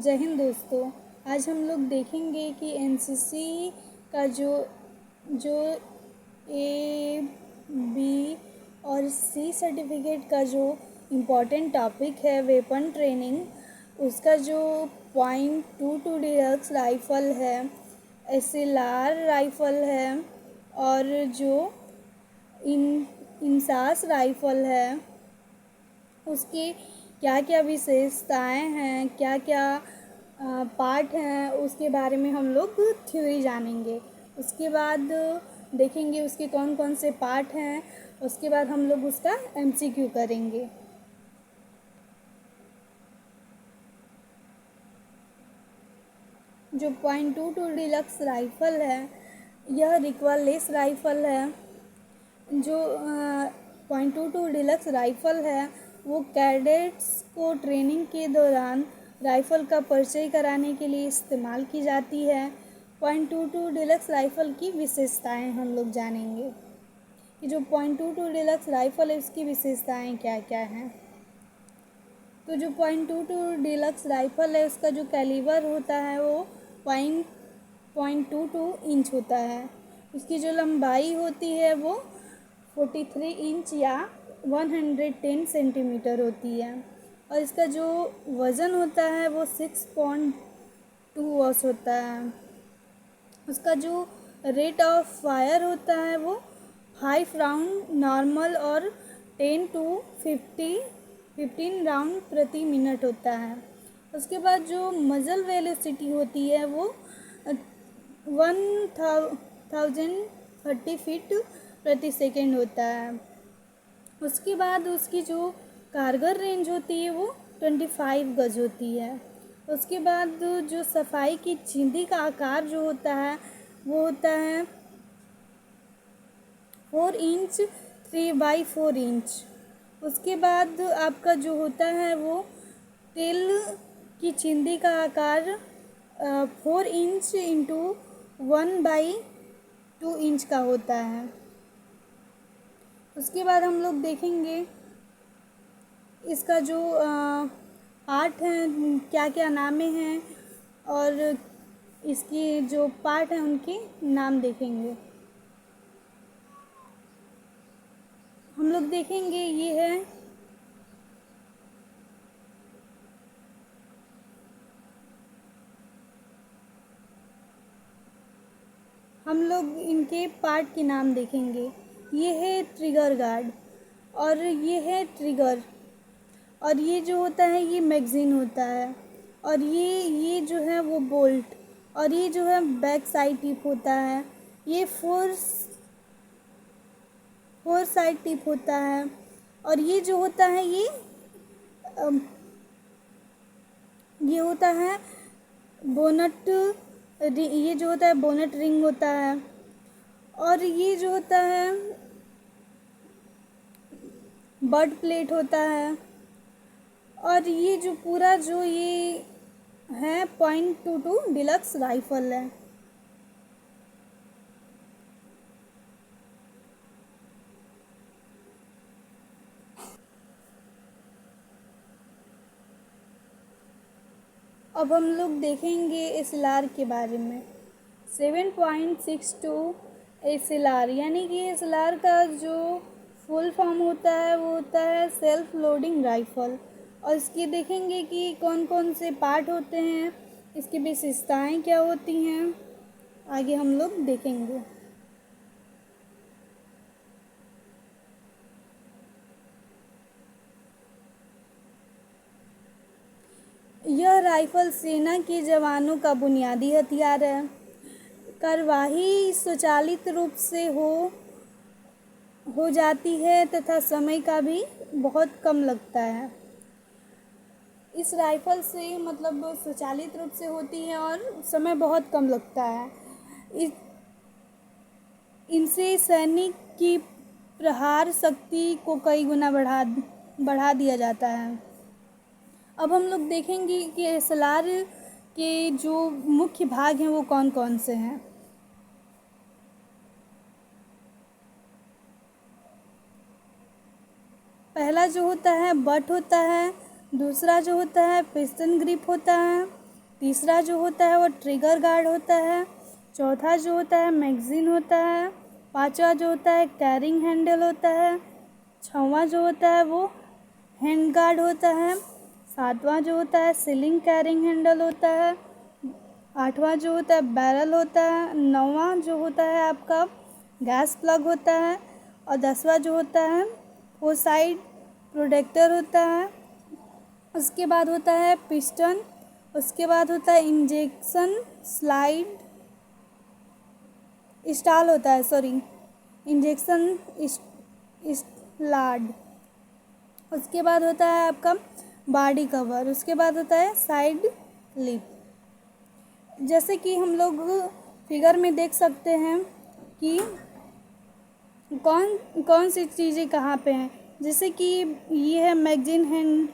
जय हिंद दोस्तों। आज हम लोग देखेंगे कि एनसीसी का जो ए बी और सी सर्टिफिकेट का जो इम्पोर्टेंट टॉपिक है वेपन ट्रेनिंग, उसका जो .22 डिलक्स राइफ़ल है, SLR राइफ़ल है और जो इंसास राइफ़ल है, उसकी क्या क्या विशेषताएं हैं, क्या क्या पार्ट हैं, उसके बारे में हम लोग थ्योरी जानेंगे। उसके बाद देखेंगे उसके कौन कौन से पार्ट हैं। उसके बाद हम लोग उसका MCQ करेंगे। जो .22 डिलक्स राइफ़ल है, यह रिकॉइललेस राइफ़ल है। जो .22 डिलक्स राइफ़ल है वो कैडेट्स को ट्रेनिंग के दौरान राइफ़ल का परिचय कराने के लिए इस्तेमाल की जाती है। .22 डिलक्स राइफ़ल की विशेषताएं हम लोग जानेंगे कि जो .22 डिलक्स राइफ़ल है उसकी विशेषताएं क्या क्या हैं। तो जो .22 डिलक्स राइफ़ल है उसका जो कैलिबर होता है वो .22 इंच होता है। उसकी जो लंबाई होती है वो 43 इंच या 110 सेंटीमीटर होती है और इसका जो वज़न होता है वो 6.2 ऑस होता है। उसका जो रेट ऑफ फायर होता है वो 5 राउंड नॉर्मल और 10 to 15 राउंड प्रति मिनट होता है। उसके बाद जो मजल वेलोसिटी होती है वो 1030 फीट प्रति सेकेंड होता है। उसके बाद उसकी जो कारगर रेंज होती है वो 25 गज होती है। उसके बाद जो सफाई की चिंदी का आकार जो होता है वो होता है 4 इंच 3/4 इंच। उसके बाद आपका जो होता है वो टेल की चिंदी का आकार 4 इंच इंटू 1/2 इंच का होता है। उसके बाद हम लोग देखेंगे इसका जो पार्ट हैं, क्या क्या नामे हैं और इसकी जो पार्ट हैं उनके नाम देखेंगे। हम लोग देखेंगे ये है हम लोग इनके पार्ट के नाम देखेंगे। ये है ट्रिगर गार्ड और ये है ट्रिगर और ये जो होता है ये मैगज़ीन होता है और ये जो है वो बोल्ट और ये जो है बैक साइड टिप होता है। ये फोर साइड टिप होता है और ये जो होता है ये होता है बोनट। ये जो होता है बोनट रिंग होता है और ये जो होता है बर्ड प्लेट होता है और ये जो पूरा जो ये है .22 डिलक्स राइफ़ल है। अब हम लोग देखेंगे SLR के बारे में। 7.62 SLR यानी कि SLR का जो फुल फॉर्म होता है वो होता है सेल्फ लोडिंग राइफ़ल और इसकी देखेंगे कि कौन कौन से पार्ट होते हैं, इसकी विशेषताएं क्या होती हैं, आगे हम लोग देखेंगे। यह राइफ़ल सेना के जवानों का बुनियादी हथियार है। कार्यवाही स्वचालित रूप से हो जाती है तथा समय का भी बहुत कम लगता है। इस राइफ़ल से मतलब स्वचालित रूप से होती है और समय बहुत कम लगता है। इनसे सैनिक की प्रहार शक्ति को कई गुना बढ़ा दिया जाता है। अब हम लोग देखेंगे कि SLR के जो मुख्य भाग हैं वो कौन कौन से हैं। पहला जो होता है बट होता है, दूसरा जो होता है पिस्टन ग्रिप होता है, तीसरा जो होता है वो ट्रिगर गार्ड होता है। चौथा जो होता है मैगज़ीन होता है। पांचवा जो होता है कैरिंग हैंडल होता है। छठवां जो होता है वो हैंड गार्ड होता है। सातवां जो होता है सीलिंग कैरिंग हैंडल होता है। आठवां जो होता है बैरल होता है। नौवां जो होता है आपका गैस प्लग होता है। और 10वां जो होता है वो साइड प्रोटेक्टर होता है। उसके बाद होता है पिस्टन। उसके बाद होता है इंजेक्शन स्लाइड स्टाल होता है, इंजेक्शन स्लाड। उसके बाद होता है आपका बॉडी कवर। उसके बाद होता है साइड लिप। जैसे कि हम लोग फिगर में देख सकते हैं कि कौन कौन सी चीज़ें कहाँ पे हैं। जैसे कि ये है मैगज़ीन हैंड,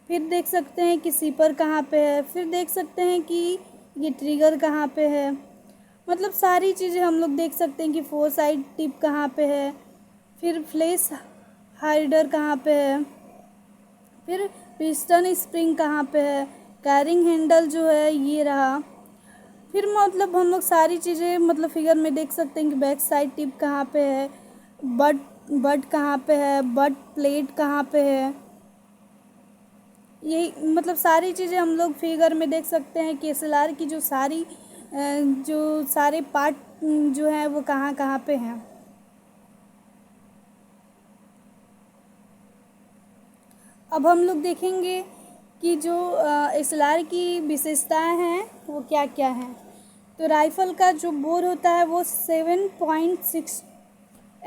फिर देख सकते हैं कि सीपर कहाँ पे है, फिर देख सकते हैं कि ये ट्रिगर कहाँ पे है। मतलब सारी चीज़ें हम लोग देख सकते हैं कि 4 साइड टिप कहाँ पे है, फिर फ्लैश हाइडर कहाँ पे है, फिर पिस्टन स्प्रिंग कहाँ पे है, कैरिंग हैंडल जो है ये रहा। फिर मतलब हम लोग सारी चीज़ें मतलब फिगर में देख सकते हैं कि बैक साइड टिप कहाँ पे है, बट कहाँ पे है, बट प्लेट कहाँ पे है। यही मतलब सारी चीज़ें हम लोग फिगर में देख सकते हैं कि SLR की जो सारे पार्ट जो हैं वो कहाँ कहाँ पे हैं। अब हम लोग देखेंगे कि जो SLR की विशेषताएं हैं वो क्या क्या हैं। तो राइफ़ल का जो बोर होता है वो 7.6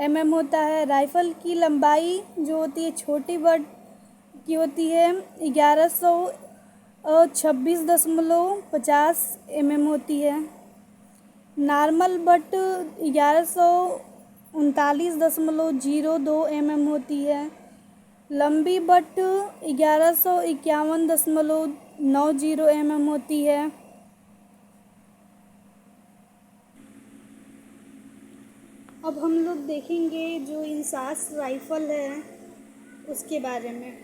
mm होता है। राइफ़ल की लंबाई जो होती है छोटी बट की होती है 1126.50 mm होती है। नॉर्मल बट 1139.02 mm होती है। लंबी बट 1151.90 mm होती है। अब हम लोग देखेंगे जो इंसास राइफ़ल है उसके बारे में,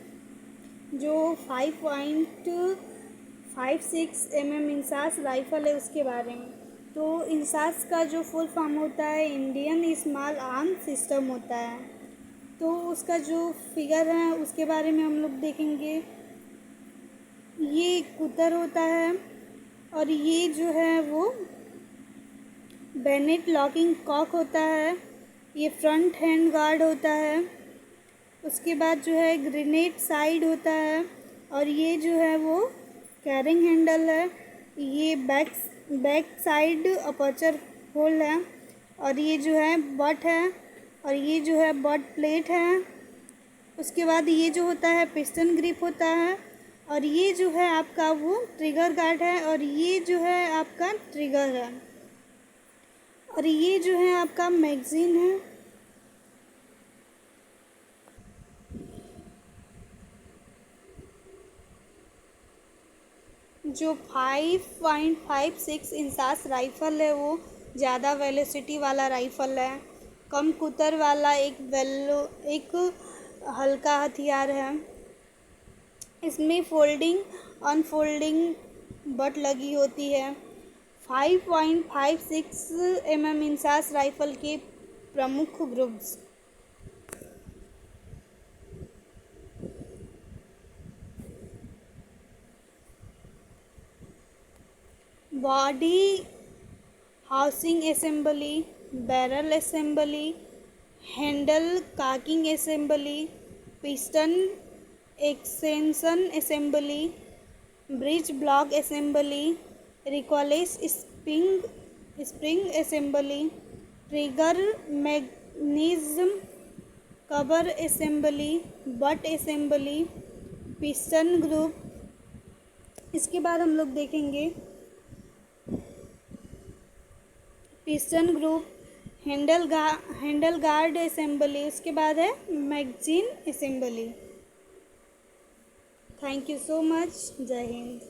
जो 5.56 mm इंसास राइफ़ल है उसके बारे में। तो इंसास का जो फुल फॉर्म होता है इंडियन स्मॉल आर्म सिस्टम होता है। तो उसका जो फिगर है उसके बारे में हम लोग देखेंगे। ये कुतर होता है और ये जो है वो बेनेट लॉकिंग कॉक होता है। ये फ्रंट हैंड गार्ड होता है। उसके बाद जो है ग्रेनेड साइड होता है और ये जो है वो कैरिंग हैंडल है। ये बैक साइड अपर्चर होल है और ये जो है बट है और ये जो है बट प्लेट है। उसके बाद ये जो होता है पिस्टन ग्रिप होता है और ये जो है आपका वो ट्रिगर गार्ड है और ये जो है आपका ट्रिगर है और ये जो है आपका मैगज़ीन है। जो 5.56 इंसास राइफ़ल है वो ज़्यादा वेलोसिटी वाला राइफ़ल है, कम कुतर वाला एक हल्का हथियार है। इसमें फोल्डिंग अनफोल्डिंग बट लगी होती है। 5.56 mm इंसास राइफ़ल के प्रमुख groups. Body housing assembly, barrel assembly, handle cocking assembly, piston extension assembly, bridge block assembly, recoilless spring assembly, trigger mechanism cover assembly, butt assembly, piston group. इसके बाद हम लोग देखेंगे piston group, handle guard assembly, उसके बाद है magazine assembly. Thank you so much. जय हिंद।